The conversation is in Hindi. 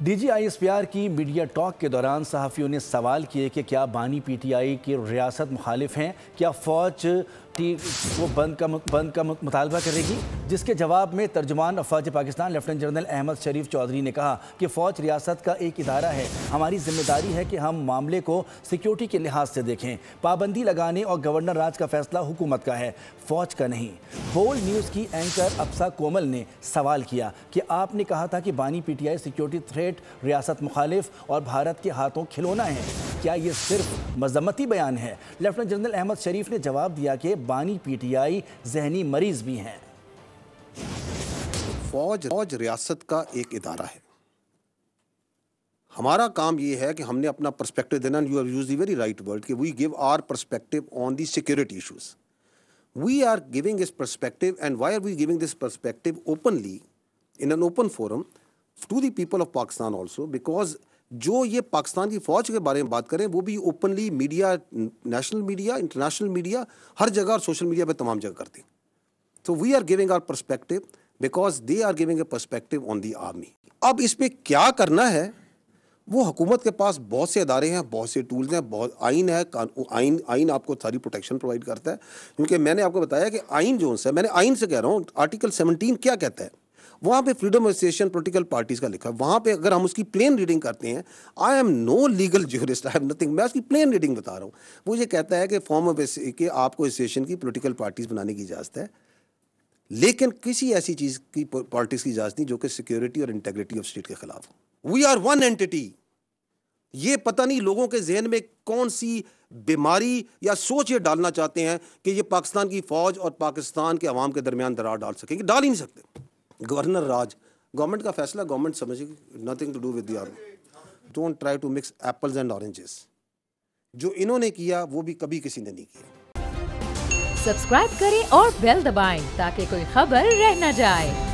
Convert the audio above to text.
DGISPR की मीडिया टॉक के दौरान सहाफ़ियों ने सवाल किए कि क्या बानी PTI की रियासत मुखालिफ हैं, क्या फ़ौज को बंद का मुतालबा करेगी, जिसके जवाब में तर्जुमान अफ़वाज पाकिस्तान लेफ्टिनेंट जनरल अहमद शरीफ चौधरी ने कहा कि फ़ौज रियासत का एक इदारा है, हमारी जिम्मेदारी है कि हम मामले को सिक्योरिटी के लिहाज से देखें। पाबंदी लगाने और गवर्नर राज का फैसला हुकूमत का है, फ़ौज का नहीं। बोल्ड न्यूज़ की एंकर अफसा कोमल ने सवाल किया कि आपने कहा था कि बानी PTI सिक्योरिटी थ्रेट, रियासत मुखालिफ और भारत के हाथों खिलौना है, क्या ये सिर्फ मजम्मती बयान है? लेफ्टिनेंट जनरल अहमद शरीफ ने जवाब दिया कि बानी PTI जहनी मरीज भी हैं। फौज रियासत का एक इदारा है। हमारा काम ये है कि हमने अपना पर्सपेक्टिव देना। You have used the very right word कि we give our perspective on the security issues. We are giving this perspective and why are we giving this perspective openly in an open forum to the people of Pakistan also, because जो ये पाकिस्तान की फ़ौज के बारे में बात करें वो भी openly media, national media, international media, हर जगह और सोशल मीडिया पे तमाम जगह करते हैं। तो we are giving our perspective because they are giving a perspective on the army. अब इस पर क्या करना है, वो हुकूमत के पास बहुत से अदारे हैं, बहुत से टूल्स हैं, बहुत आइन है। आइन आपको सारी प्रोटेक्शन प्रोवाइड करता है, क्योंकि मैंने आपको बताया कि आइन जो है, मैंने आइन से कह रहा हूँ, आर्टिकल 17 क्या कहता है, वहाँ पे freedom of association political parties का लिखा है। वहाँ पे अगर हम उसकी प्लेन रीडिंग करते हैं, I am no legal jurist, I have nothing, मैं उसकी प्लेन रीडिंग बता रहा हूँ। वो ये कहता है कि फॉर्म ऑफ कि आपको एसोसिएशन की पॉलिटिकल पार्टीज बनाने की इजाज़त है, लेकिन किसी ऐसी चीज़ की पॉलिटिक्स की इजाज़त नहीं जो कि सिक्योरिटी और इंटेग्रिटी ऑफ स्टेट के खिलाफ हो। We are one entity. ये पता नहीं लोगों के जहन में कौन सी बीमारी या सोच ये डालना चाहते हैं कि ये पाकिस्तान की फ़ौज और पाकिस्तान के अवाम के दरमियान दरार डाल सकेंगे, डाल ही नहीं सकते। गवर्नर राज, गवर्नमेंट का फैसला गवर्नमेंट समझेगी, nothing to do with the army. Don't try to mix apples and oranges. जो इन्होंने किया वो भी कभी किसी ने नहीं किया। सब्सक्राइब करें और बेल दबाएं ताकि कोई खबर रह न जाए।